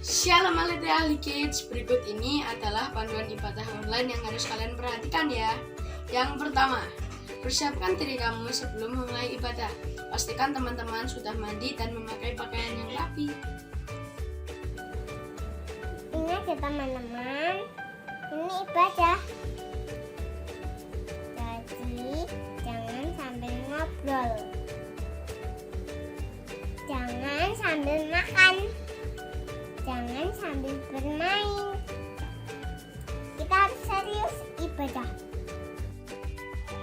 Shalom Aletheia Ahli Kids, berikut ini adalah panduan ibadah online yang harus kalian perhatikan ya. Yang pertama, persiapkan diri kamu sebelum memulai ibadah. Pastikan teman-teman sudah mandi dan memakai pakaian yang rapi. Ingat ya teman-teman, ini ibadah. Jadi jangan sambil ngobrol, jangan sambil makan, jangan sambil bermain. Kita harus serius ibadah.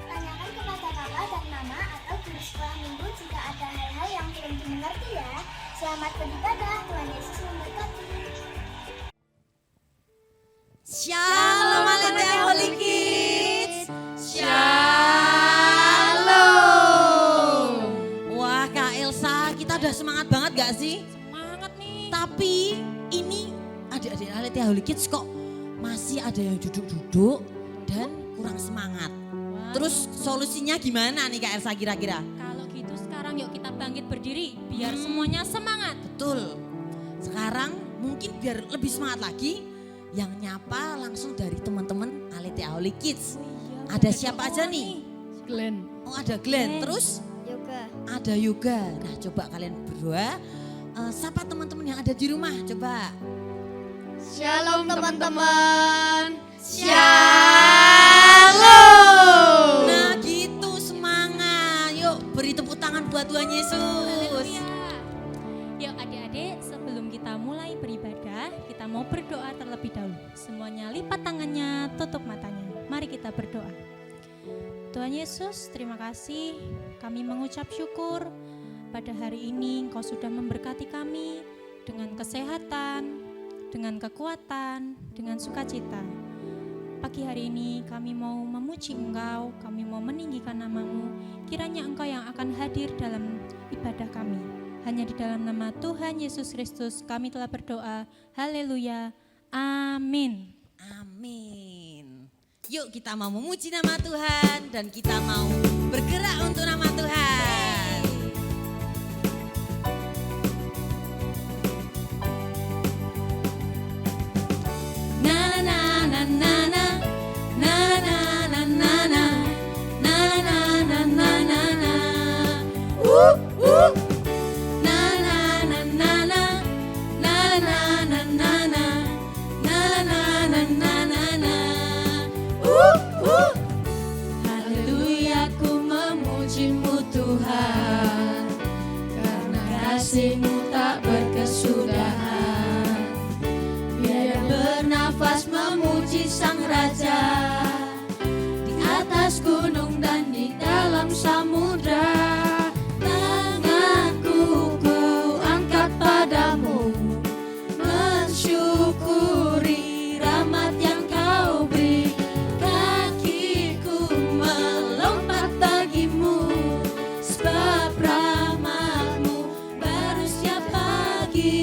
Tanyakan kepada kakak dan mama atau guru sekolah minggu jika ada hal-hal yang belum dimengerti ya. Selamat beribadah, Tuhan Yesus memberkati. Shalom Aletheia Holy Kids. Shalom. Wah Kak Elsa, kita udah semangat banget gak sih? Semangat nih. Tapi ini adik-adik Aletheia Holy Kids kok masih ada yang duduk-duduk dan kurang semangat. Wah, Terus solusinya gimana nih Kak Elsa kira-kira? kalau gitu sekarang yuk kita bangkit berdiri biar semuanya semangat. Betul. Sekarang mungkin biar lebih semangat lagi, yang nyapa langsung dari teman-teman Aletheia Holy Kids. Iya, Ada siapa aja nih? Glenn. Oh ada Glenn, terus Yoga. ada Yoga. Nah coba kalian berdua sapa teman-teman yang ada di rumah coba. Shalom teman-teman. Shalom. Nah gitu semangat. Yuk beri tepuk tangan buat Tuhan Yesus. Haleluya. Yuk adik-adik, sebelum kita mulai beribadah, kita mau berdoa terlebih dahulu. Semuanya lipat tangannya, tutup matanya. Mari kita berdoa. Tuhan Yesus, terima kasih. Kami mengucap syukur pada hari ini Engkau sudah memberkati kami dengan kesehatan, dengan kekuatan, dengan sukacita. Pagi hari ini kami mau memuji Engkau, kami mau meninggikan nama-Mu. Kiranya Engkau yang akan hadir dalam ibadah kami. Hanya di dalam nama Tuhan Yesus Kristus kami telah berdoa. Haleluya. Amin. Amin. Yuk kita mau memuji nama Tuhan dan kita mau bergerak untuk nama Tuhan. Na na na na na na na na na na na na na na na na. Na na na na na na na na na na na na na na na. Haleluya, ku memuji-Mu Tuhan, karena kasih-Mu tak berkesudahan. Biar bernafas memuji Sang Raja, di atas gunung dan di dalam samudra. Tanganku ku angkat padamu, mensyukuri rahmat yang Kau beri. Kakiku melompat bagimu, sebab rahmat-Mu baru setiap pagi.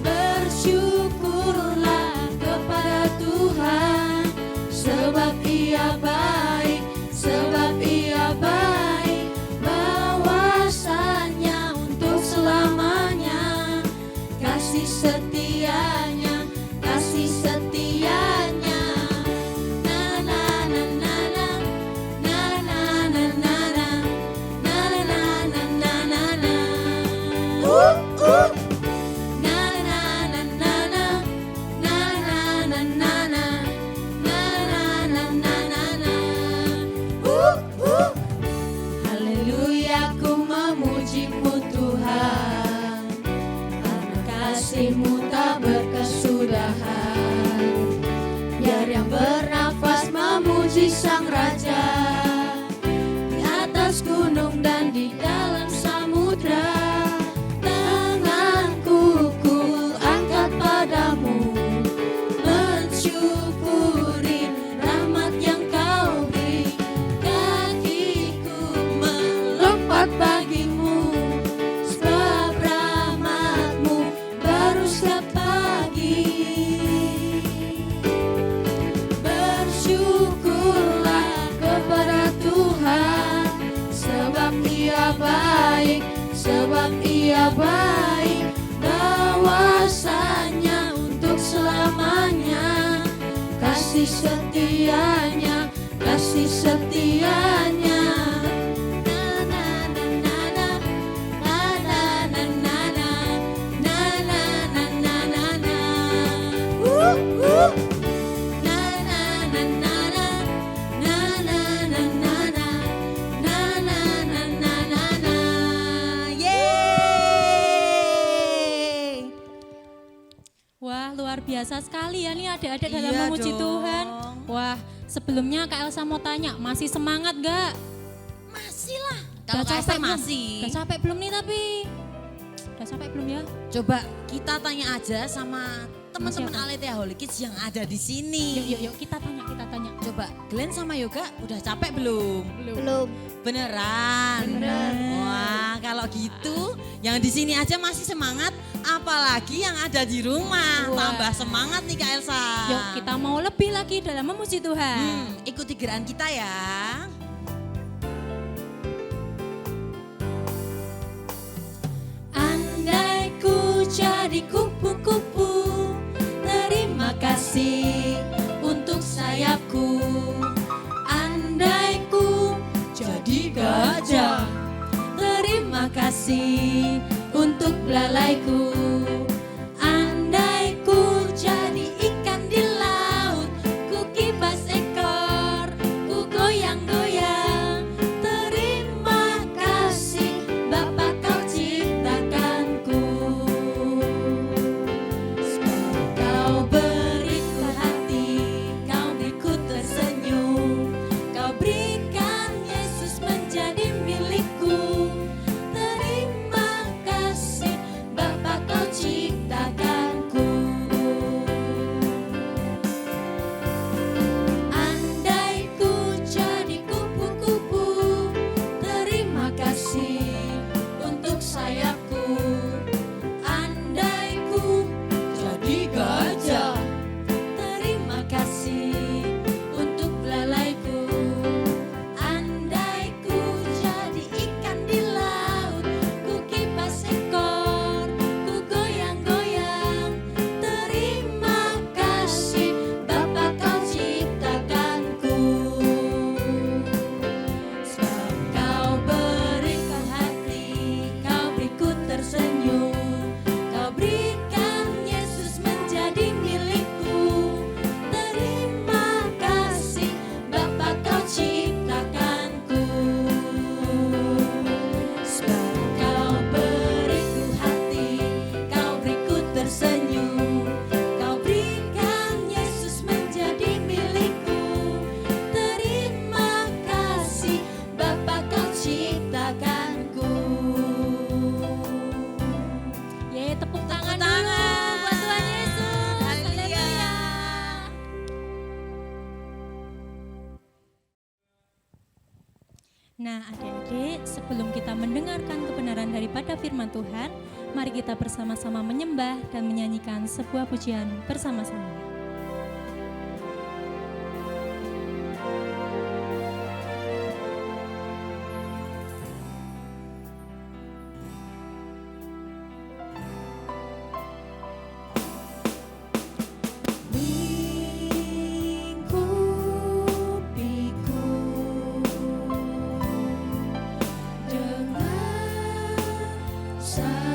Bersyukurlah kepada Tuhan, sebab Ia baik, sebab Ia baik. Bahwasanya untuk selamanya, kasih setianya, kasih setianya. Na na na na na na na na na na na na na na na na. Na na na na na na na na na na na na na na. Haleluya, ku memuji-Mu Tuhan, karena kasih-Mu tak berkesudahan. Biar yang bernafas memuji Sang Raja, di atas gunung dan di dalam samudra. Tanganku ku angkat padamu, mensyukuri rahmat yang Kau beri. Kakiku melompat bagimu, sebab rahmat-Mu baru setiap pagi. Bersyukurlah kepada Tuhan, sebab Ia baik, sebab Ia baik. kasih setianya, kasih setianya. Wah, luar biasa sekali ya nih adik-adik dalam Iya memuji dong. Tuhan. Wah, sebelumnya Kak Elsa mau tanya, masih semangat gak? Masih lah. Kalau Udah Kak Elsa belum? masih. Udah capek belum nih tapi? Udah capek belum ya? Coba kita tanya aja sama teman-teman siapa? Aletheia Holy Kids yang ada di sini. Yuk, kita tanya. Coba Glenn sama Yoga udah capek belum? Belum. Beneran. Beneran. Wah, kalau gitu yang di sini aja masih semangat, apalagi yang ada di rumah. Wah. Tambah semangat nih Kak Elsa. Yuk, kita mau lebih lagi dalam memuji Tuhan. Ikuti gerakan kita ya. Andai ku jadi kupu-kupu, terima kasih untuk sayapku. Andai ku jadi gajah, terima kasih untuk belalaiku. Andai ku jadi ikan di laut, ku kibas ekor, ku goyang-goyang. Terima kasih Bapa kau ciptakanku. Sebab kau beriku hati, kau beriku tersenyum, kau berikan Yesus menjadi milikku. Terima kasih Bapa kau ciptakanku. Andai ku jadi kupu-kupu, terima kasih untuk sayapku. Andai ku jadi gajah, terima kasih untuk belalaiku. Andai ku jadi ikan di laut, ku kipas ekor, ku goyang-goyang. Terima kasih Bapa kau ciptakanku. Sebab kau berikan hati, kau beriku tersenyum, kau berikan Yesus menjadi milikku. Terima kasih Bapa kau ciptakanku. Sebab kau beriku hati, kau beriku tersenyum, kau berikan Yesus menjadi milikku. Terima kasih Bapa kau ciptakanku. Ye, tepuk tangan dulu buat Tuhan Yesus. Haleluya. Nah, adik-adik, sebelum kita mendengarkan kebenaran daripada firman Tuhan, mari kita bersama-sama menyembah dan menyanyikan sebuah pujian bersama-sama. Lingkupiku dengan sayapmu.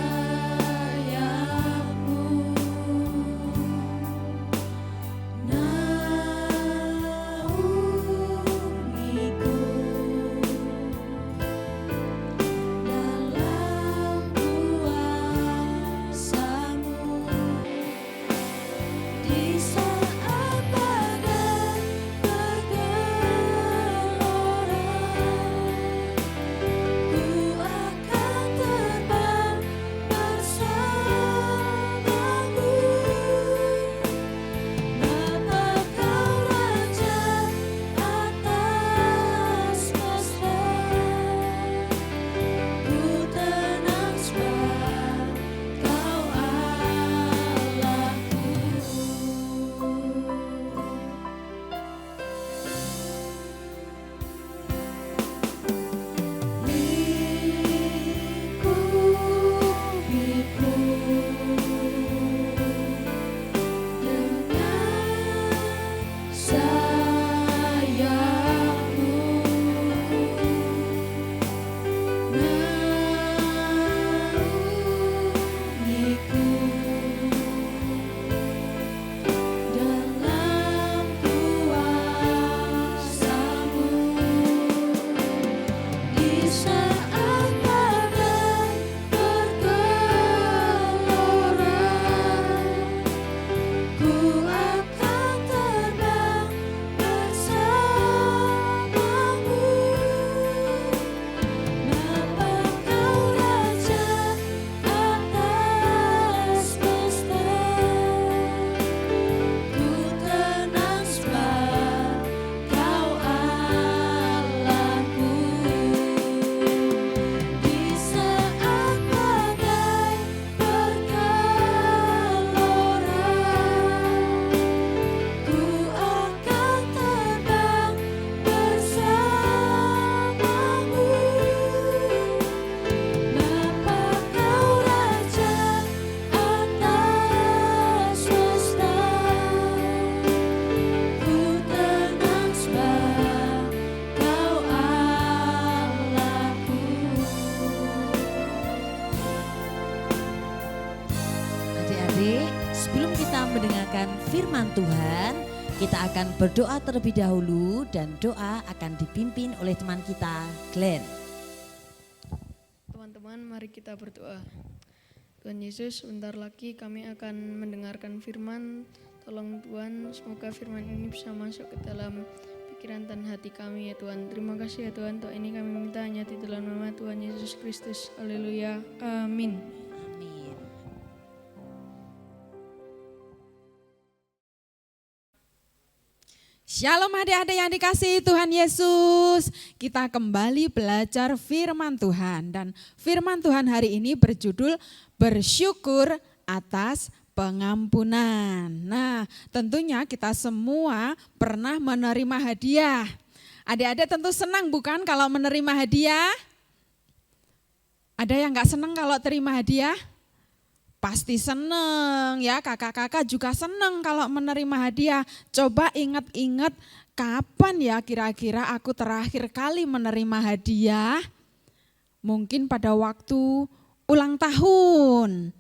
mendengarkan firman Tuhan. Kita akan berdoa terlebih dahulu dan doa akan dipimpin oleh teman kita, Glenn. Teman-teman, mari kita berdoa. Tuhan Yesus, sebentar lagi kami akan mendengarkan firman. Tolong Tuhan, semoga firman ini bisa masuk ke dalam pikiran dan hati kami ya Tuhan. Terima kasih ya Tuhan, untuk ini kami minta hanya di dalam nama Tuhan Yesus Kristus. Haleluya, amin. Amin. Shalom adik-adik yang dikasihi Tuhan Yesus. Kita kembali belajar firman Tuhan. Dan firman Tuhan hari ini berjudul bersyukur atas pengampunan. Nah, tentunya kita semua pernah menerima hadiah. Adik-adik tentu senang bukan kalau menerima hadiah? Ada yang gak senang kalau terima hadiah? Pasti seneng ya, kakak-kakak juga seneng kalau menerima hadiah. Coba ingat-ingat kapan ya kira-kira aku terakhir kali menerima hadiah? Mungkin pada waktu ulang tahun,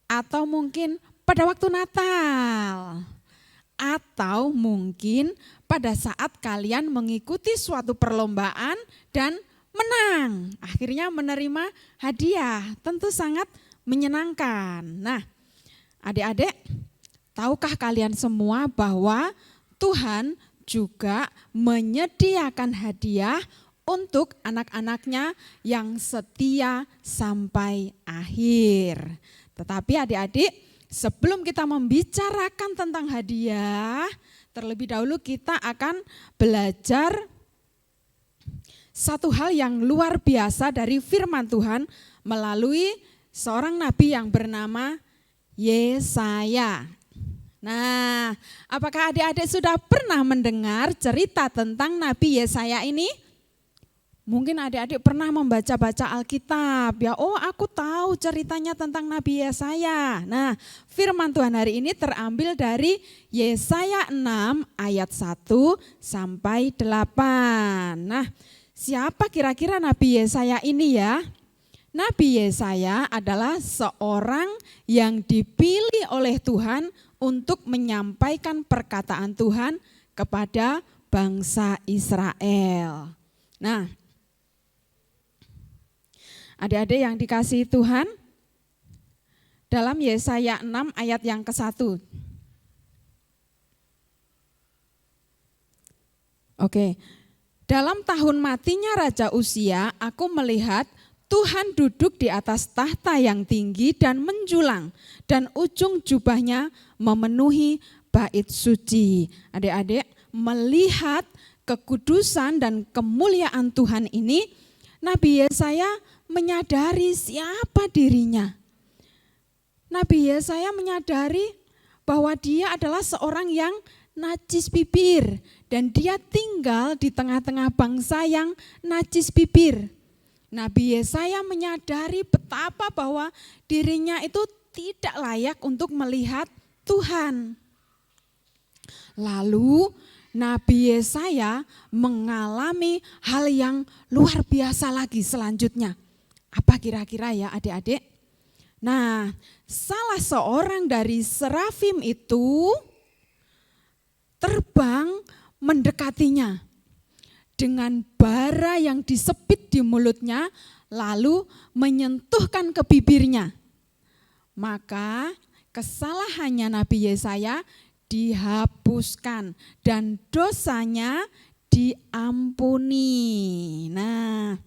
atau mungkin pada waktu Natal, atau mungkin pada saat kalian mengikuti suatu perlombaan dan menang. Akhirnya menerima hadiah, tentu sangat menyenangkan. Nah, adik-adik, tahukah kalian semua bahwa Tuhan juga menyediakan hadiah untuk anak-anaknya yang setia sampai akhir. Tetapi adik-adik, sebelum kita membicarakan tentang hadiah, terlebih dahulu kita akan belajar satu hal yang luar biasa dari firman Tuhan melalui seorang nabi yang bernama Yesaya. Nah, apakah adik-adik sudah pernah mendengar cerita tentang Nabi Yesaya ini? Mungkin adik-adik pernah membaca-baca Alkitab. Ya, oh aku tahu ceritanya tentang Nabi Yesaya. Nah, firman Tuhan hari ini terambil dari Yesaya 6 ayat 1 sampai 8. Nah, siapa kira-kira Nabi Yesaya ini ya? Nabi Yesaya adalah seorang yang dipilih oleh Tuhan untuk menyampaikan perkataan Tuhan kepada bangsa Israel. Nah, adik-adik yang dikasihi Tuhan, dalam Yesaya 6 ayat yang ke-1. Oke, dalam tahun matinya Raja Uzia, aku melihat Tuhan duduk di atas tahta yang tinggi dan menjulang, dan ujung jubahnya memenuhi bait suci. Adik-adik, melihat kekudusan dan kemuliaan Tuhan ini, Nabi Yesaya menyadari siapa dirinya. Nabi Yesaya menyadari bahwa dia adalah seorang yang najis bibir, dan dia tinggal di tengah-tengah bangsa yang najis bibir. Nabi Yesaya menyadari betapa bahwa dirinya itu tidak layak untuk melihat Tuhan. Lalu Nabi Yesaya mengalami hal yang luar biasa lagi selanjutnya. Apa kira-kira ya adik-adik? Nah, salah seorang dari serafim itu terbang mendekatinya dengan bara yang disepit di mulutnya, lalu menyentuhkan ke bibirnya. Maka kesalahannya Nabi Yesaya dihapuskan dan dosanya diampuni. Nah,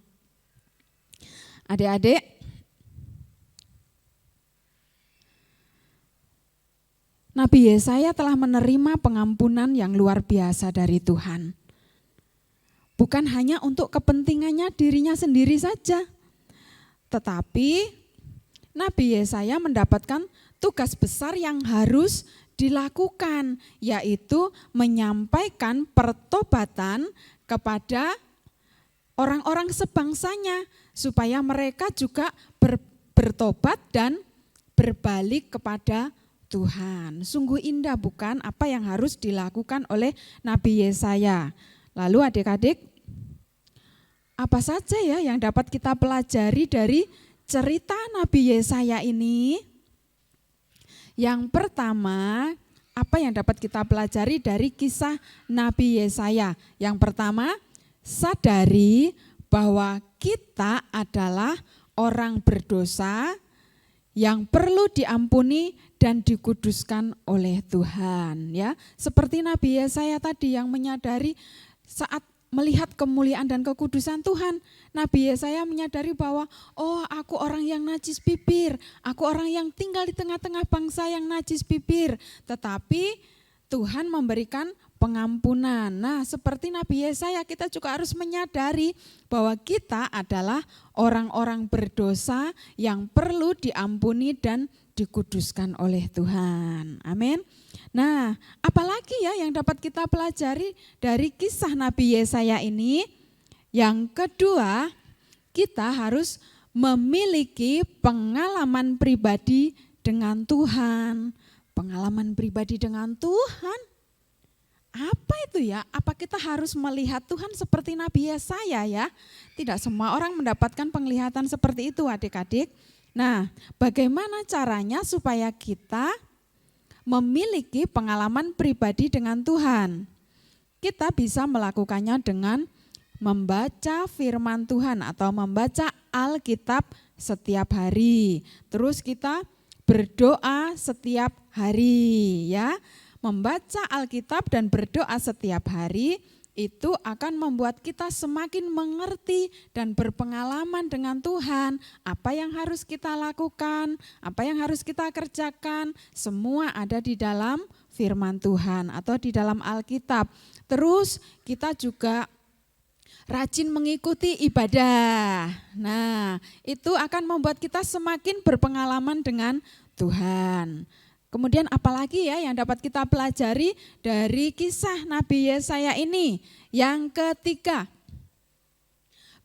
adik-adik, Nabi Yesaya telah menerima pengampunan yang luar biasa dari Tuhan. Bukan hanya untuk kepentingannya dirinya sendiri saja, tetapi Nabi Yesaya mendapatkan tugas besar yang harus dilakukan, yaitu menyampaikan pertobatan kepada orang-orang sebangsanya, supaya mereka juga bertobat dan berbalik kepada Tuhan. Sungguh indah bukan apa yang harus dilakukan oleh Nabi Yesaya. Lalu adik-adik, apa saja ya yang dapat kita pelajari dari cerita Nabi Yesaya ini? Yang pertama apa yang dapat kita pelajari dari kisah Nabi Yesaya? Yang pertama, sadari bahwa kita adalah orang berdosa yang perlu diampuni dan dikuduskan oleh Tuhan, ya. Seperti Nabi Yesaya tadi yang menyadari saat melihat kemuliaan dan kekudusan Tuhan, Nabi Yesaya menyadari bahwa aku orang yang najis bibir, aku orang yang tinggal di tengah-tengah bangsa yang najis bibir, tetapi Tuhan memberikan pengampunan. Nah, seperti Nabi Yesaya, kita juga harus menyadari bahwa kita adalah orang-orang berdosa yang perlu diampuni dan dikuduskan oleh Tuhan. Amin. Nah, apalagi ya yang dapat kita pelajari dari kisah Nabi Yesaya ini? Yang kedua, kita harus memiliki pengalaman pribadi dengan Tuhan. Pengalaman pribadi dengan Tuhan. Apa itu ya? Apa kita harus melihat Tuhan seperti Nabi Yesaya ya? Tidak semua orang mendapatkan penglihatan seperti itu adik-adik. Nah, bagaimana caranya supaya kita memiliki pengalaman pribadi dengan Tuhan? Kita bisa melakukannya dengan membaca firman Tuhan atau membaca Alkitab setiap hari. Terus kita berdoa setiap hari ya. Membaca Alkitab dan berdoa setiap hari itu akan membuat kita semakin mengerti dan berpengalaman dengan Tuhan. Apa yang harus kita lakukan, apa yang harus kita kerjakan, semua ada di dalam firman Tuhan atau di dalam Alkitab. Terus kita juga rajin mengikuti ibadah. Nah, itu akan membuat kita semakin berpengalaman dengan Tuhan. Kemudian apalagi ya yang dapat kita pelajari dari kisah Nabi Yesaya ini? Yang ketiga,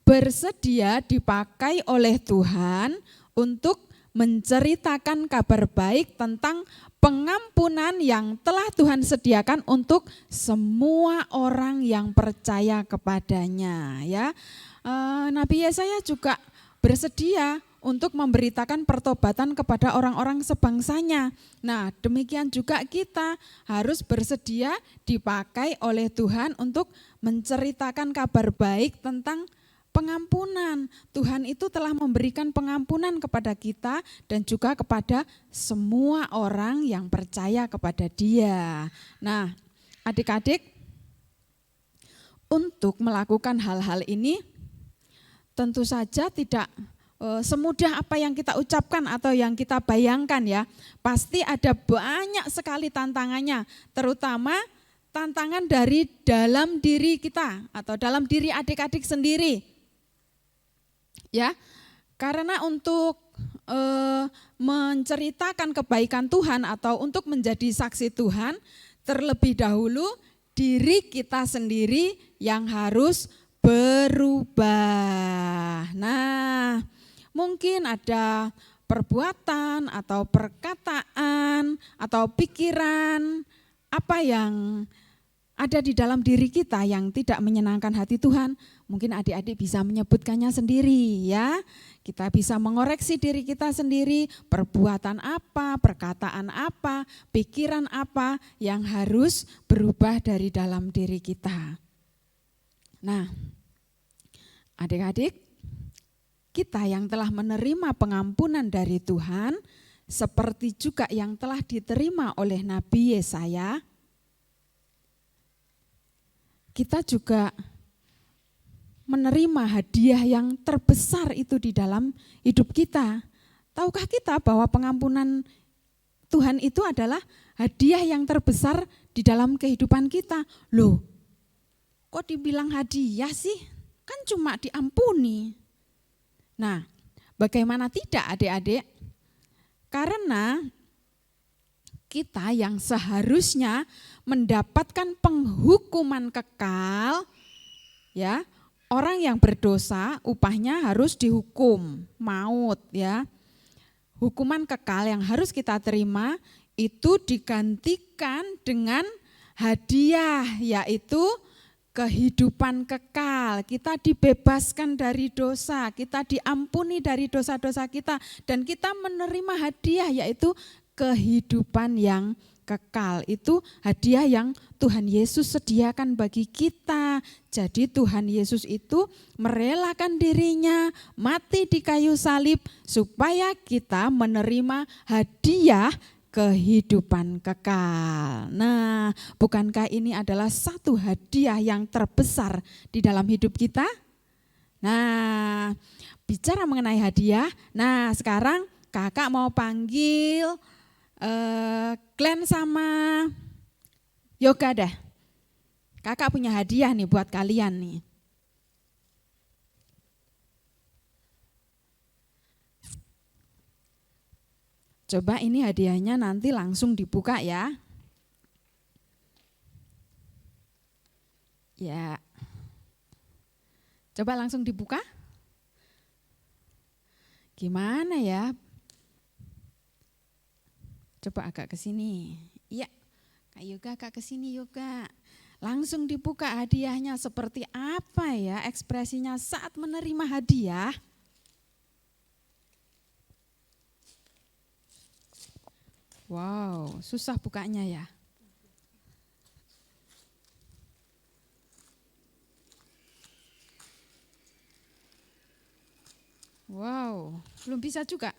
bersedia dipakai oleh Tuhan untuk menceritakan kabar baik tentang pengampunan yang telah Tuhan sediakan untuk semua orang yang percaya kepadanya. Ya, Nabi Yesaya juga bersedia untuk memberitakan pertobatan kepada orang-orang sebangsanya. Nah, demikian juga kita harus bersedia dipakai oleh Tuhan untuk menceritakan kabar baik tentang pengampunan. Tuhan itu telah memberikan pengampunan kepada kita dan juga kepada semua orang yang percaya kepada Dia. Nah, adik-adik, untuk melakukan hal-hal ini tentu saja tidak semudah apa yang kita ucapkan atau yang kita bayangkan ya. Pasti ada banyak sekali tantangannya, terutama tantangan dari dalam diri kita atau dalam diri adik-adik sendiri. Ya, karena untuk menceritakan kebaikan Tuhan atau untuk menjadi saksi Tuhan, terlebih dahulu diri kita sendiri yang harus berubah. Nah, mungkin ada perbuatan atau perkataan atau pikiran apa yang ada di dalam diri kita yang tidak menyenangkan hati Tuhan. Mungkin adik-adik bisa menyebutkannya sendiri ya. Kita bisa mengoreksi diri kita sendiri, perbuatan apa, perkataan apa, pikiran apa yang harus berubah dari dalam diri kita. Nah, adik-adik, kita yang telah menerima pengampunan dari Tuhan, seperti juga yang telah diterima oleh Nabi Yesaya, kita juga menerima hadiah yang terbesar itu di dalam hidup kita. Tahukah kita bahwa pengampunan Tuhan itu adalah hadiah yang terbesar di dalam kehidupan kita? Loh, kok dibilang hadiah sih? Kan cuma diampuni. Nah, bagaimana tidak adik-adik? Karena kita yang seharusnya mendapatkan penghukuman kekal, ya, orang yang berdosa upahnya harus dihukum maut, ya. Hukuman kekal yang harus kita terima itu digantikan dengan hadiah, yaitu kehidupan kekal. Kita dibebaskan dari dosa, kita diampuni dari dosa-dosa kita, dan kita menerima hadiah yaitu kehidupan yang kekal. Itu hadiah yang Tuhan Yesus sediakan bagi kita. Jadi Tuhan Yesus itu merelakan dirinya mati di kayu salib supaya kita menerima hadiah kehidupan kekal. Nah, bukankah ini adalah satu hadiah yang terbesar di dalam hidup kita? Nah, bicara mengenai hadiah, nah sekarang kakak mau panggil Glenn sama Yoga dah. Kakak punya hadiah nih buat kalian nih. Coba ini hadiahnya nanti langsung dibuka ya. Ya. Coba langsung dibuka. Gimana ya? Coba agak ke sini. Iya. Kak Yoga agak ke sini Yoga. Langsung dibuka hadiahnya seperti apa ya ekspresinya saat menerima hadiah. Wow, susah bukanya ya. Wow, belum bisa juga.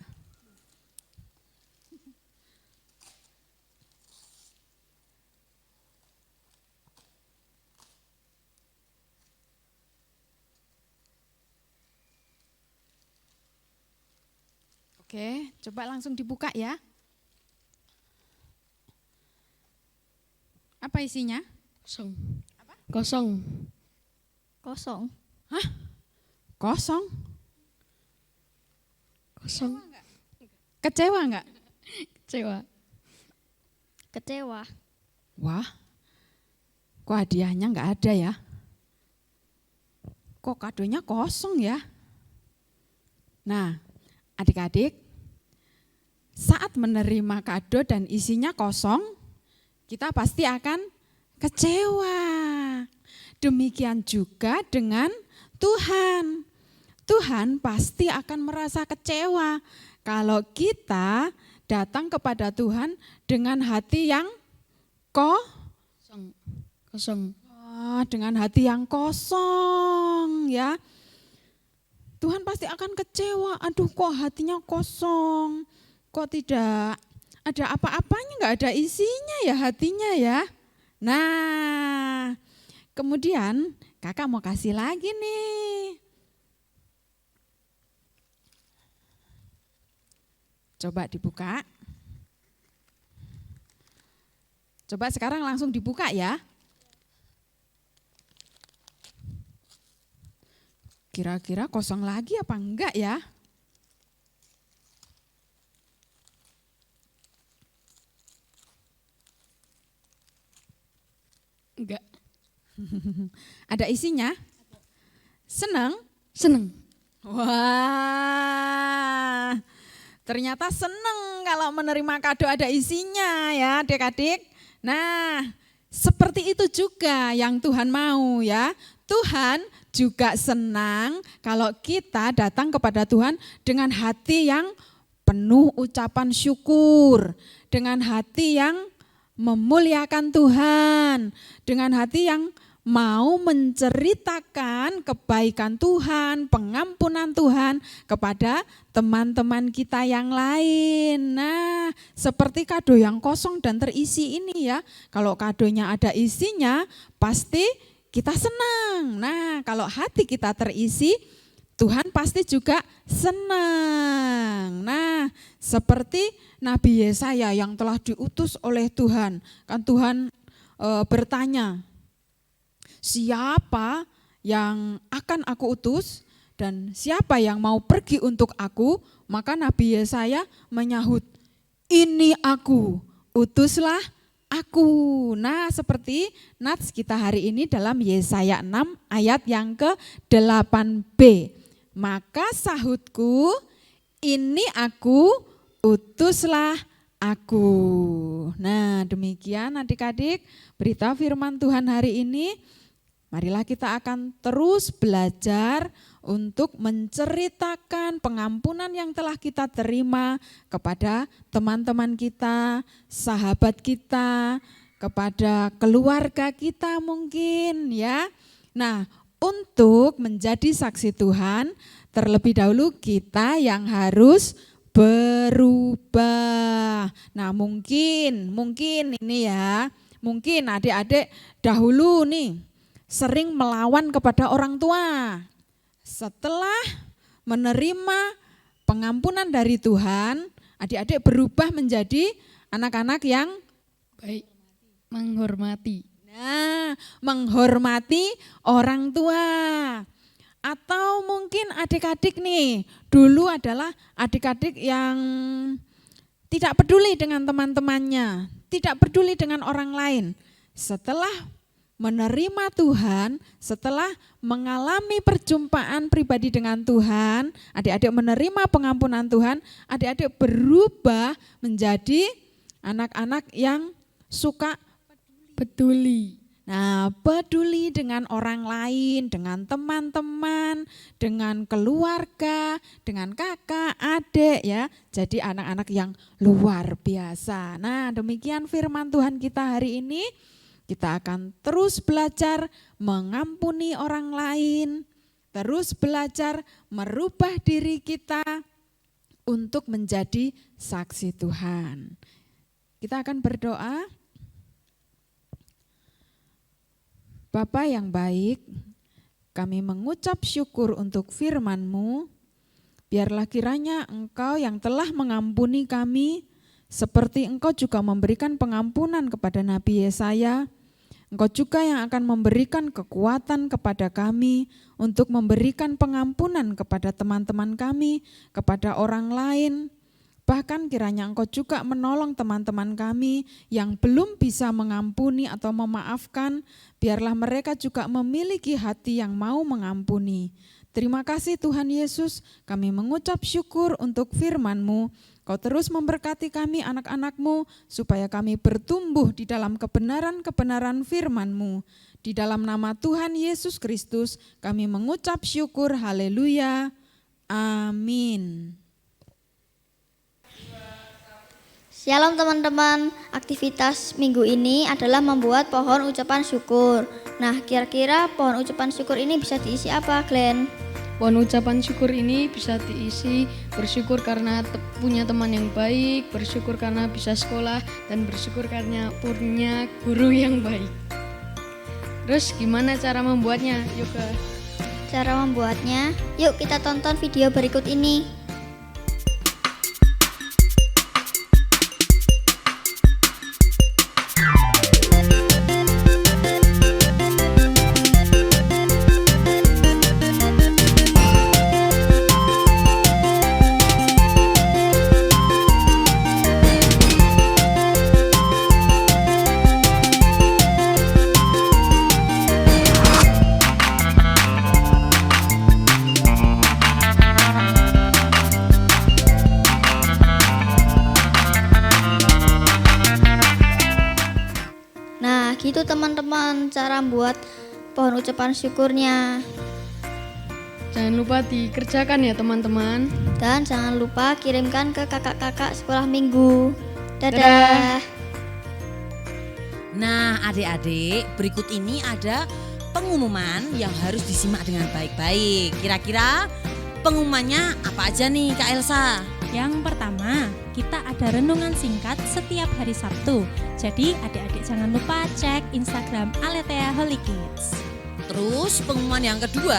Oke, coba langsung dibuka ya. Apa isinya? Kosong. Apa? Kosong. Kosong. Hah? Kosong? Kosong. Kecewa enggak? Kecewa. Kecewa. Wah, kok hadiahnya enggak ada ya? Kok kadonya kosong ya? Nah, adik-adik, saat menerima kado dan isinya kosong, kita pasti akan kecewa. Demikian juga dengan Tuhan. Tuhan pasti akan merasa kecewa kalau kita datang kepada Tuhan dengan hati yang Kosong. dengan hati yang kosong ya. Tuhan pasti akan kecewa, aduh kok hatinya kosong, kok tidak ada apa-apanya, nggak ada isinya ya hatinya ya. Nah, kemudian kakak mau kasih lagi nih. Coba dibuka. Coba sekarang langsung dibuka ya. Kira-kira kosong lagi apa enggak ya? Enggak. Ada isinya? Senang? Seneng. Wah, ternyata senang kalau menerima kado ada isinya ya adik-adik. Nah, seperti itu juga yang Tuhan mau ya. Tuhan juga senang kalau kita datang kepada Tuhan dengan hati yang penuh ucapan syukur, dengan hati yang memuliakan Tuhan, dengan hati yang mau menceritakan kebaikan Tuhan, pengampunan Tuhan kepada teman-teman kita yang lain. Nah, seperti kado yang kosong dan terisi ini ya. Kalau kadonya ada isinya, pasti kita senang. Nah, kalau hati kita terisi, Tuhan pasti juga senang. Nah, seperti Nabi Yesaya yang telah diutus oleh Tuhan. Kan Tuhan bertanya, siapa yang akan aku utus dan siapa yang mau pergi untuk aku? Maka Nabi Yesaya menyahut, ini aku, utuslah aku. Nah, seperti nats kita hari ini dalam Yesaya 6 ayat yang ke-8b. Maka sahutku, ini aku, utuslah aku. Nah, demikian adik-adik berita firman Tuhan hari ini. Marilah kita akan terus belajar untuk menceritakan pengampunan yang telah kita terima kepada teman-teman kita, sahabat kita, kepada keluarga kita mungkin ya. Nah, untuk menjadi saksi Tuhan, terlebih dahulu kita yang harus berubah. Nah, mungkin ini ya, mungkin adik-adik dahulu nih sering melawan kepada orang tua. Setelah menerima pengampunan dari Tuhan, adik-adik berubah menjadi anak-anak yang Baik, menghormati. Nah, menghormati orang tua. Atau mungkin adik-adik nih, dulu adalah adik-adik yang tidak peduli dengan teman-temannya, tidak peduli dengan orang lain. Setelah menerima Tuhan, setelah mengalami perjumpaan pribadi dengan Tuhan, adik-adik menerima pengampunan Tuhan, adik-adik berubah menjadi anak-anak yang suka Peduli. Nah, peduli dengan orang lain, dengan teman-teman, dengan keluarga, dengan kakak, adik ya. Jadi anak-anak yang luar biasa. Nah, demikian firman Tuhan kita hari ini. Kita akan terus belajar mengampuni orang lain, terus belajar merubah diri kita untuk menjadi saksi Tuhan. Kita akan berdoa. Bapa yang baik, kami mengucap syukur untuk firman-Mu. Biarlah kiranya Engkau yang telah mengampuni kami, seperti Engkau juga memberikan pengampunan kepada Nabi Yesaya. Engkau juga yang akan memberikan kekuatan kepada kami untuk memberikan pengampunan kepada teman-teman kami, kepada orang lain. Bahkan kiranya Engkau juga menolong teman-teman kami yang belum bisa mengampuni atau memaafkan, biarlah mereka juga memiliki hati yang mau mengampuni. Terima kasih Tuhan Yesus, kami mengucap syukur untuk firman-Mu. Kau terus memberkati kami anak-anak-Mu, supaya kami bertumbuh di dalam kebenaran-kebenaran firman-Mu. Di dalam nama Tuhan Yesus Kristus, kami mengucap syukur, haleluya, amin. Shalom teman-teman, aktivitas minggu ini adalah membuat pohon ucapan syukur. Nah, kira-kira pohon ucapan syukur ini bisa diisi apa, Glenn? Pohon ucapan syukur ini bisa diisi bersyukur karena punya teman yang baik, bersyukur karena bisa sekolah, dan bersyukur karena punya guru yang baik. Terus gimana cara membuatnya? Yuk ke. Cara membuatnya, yuk kita tonton video berikut ini. Nah, gitu teman-teman cara buat pohon ucapan syukurnya. Jangan lupa dikerjakan ya teman-teman. Dan jangan lupa kirimkan ke kakak-kakak sekolah minggu. Dadah. Nah, adik-adik, berikut ini ada pengumuman yang harus disimak dengan baik-baik. Kira-kira pengumumannya apa aja nih, Kak Elsa? Yang pertama, kita ada renungan singkat setiap hari Sabtu. Jadi adik-adik jangan lupa cek Instagram Aletheia Holy Kids. Terus pengumuman yang kedua,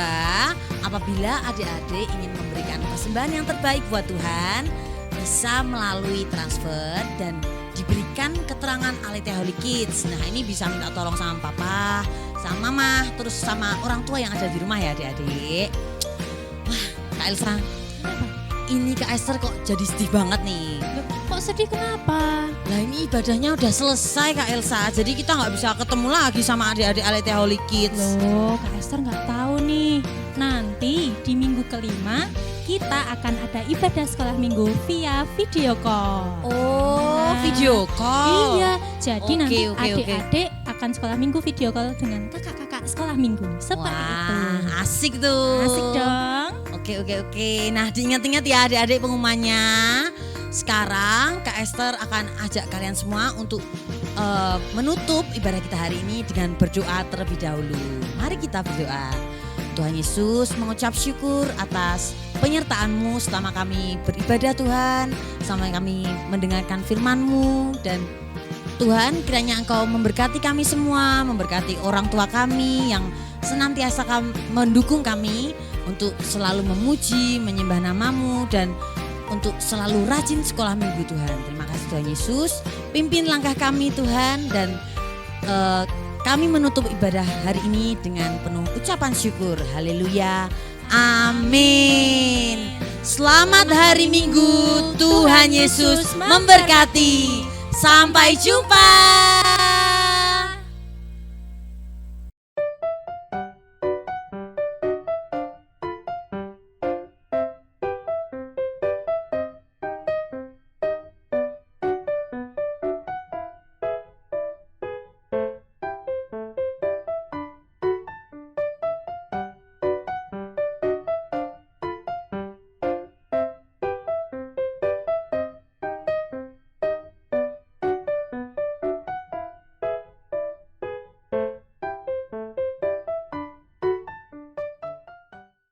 apabila adik-adik ingin memberikan persembahan yang terbaik buat Tuhan, bisa melalui transfer dan diberikan keterangan Aletheia Holy Kids. Nah, ini bisa minta tolong sama papa, sama mama, terus sama orang tua yang ada di rumah ya adik-adik. Wah, Kak Elsa, ini Kak Esther kok jadi sedih banget nih. Loh, kok sedih kenapa? Lah ini ibadahnya udah selesai Kak Elsa, jadi kita nggak bisa ketemu lagi sama adik-adik Aletheia Holy Kids. Loh, Kak Esther nggak tahu nih. Nanti di minggu kelima kita akan ada ibadah sekolah minggu via video call. Oh, video call. Iya, jadi Oke, nanti oke. adik-adik akan sekolah minggu video call dengan kakak-kakak sekolah minggu. Seperti itu. Asik tuh. Asik dong. Oke. Nah, diingat-ingat ya adik-adik pengumumannya. Sekarang Kak Esther akan ajak kalian semua untuk menutup ibadah kita hari ini dengan berdoa terlebih dahulu. Mari kita berdoa. Tuhan Yesus, mengucap syukur atas penyertaan-Mu selama kami beribadah Tuhan, selama kami mendengarkan firman-Mu, dan Tuhan kiranya Engkau memberkati kami semua, memberkati orang tua kami yang senantiasa mendukung kami untuk selalu memuji, menyembah nama-Mu, dan untuk selalu rajin sekolah minggu Tuhan. Terima kasih Tuhan Yesus, pimpin langkah kami Tuhan, dan kami menutup ibadah hari ini dengan penuh ucapan syukur. Haleluya. Amin. Selamat hari Minggu. Tuhan Yesus memberkati. Sampai jumpa.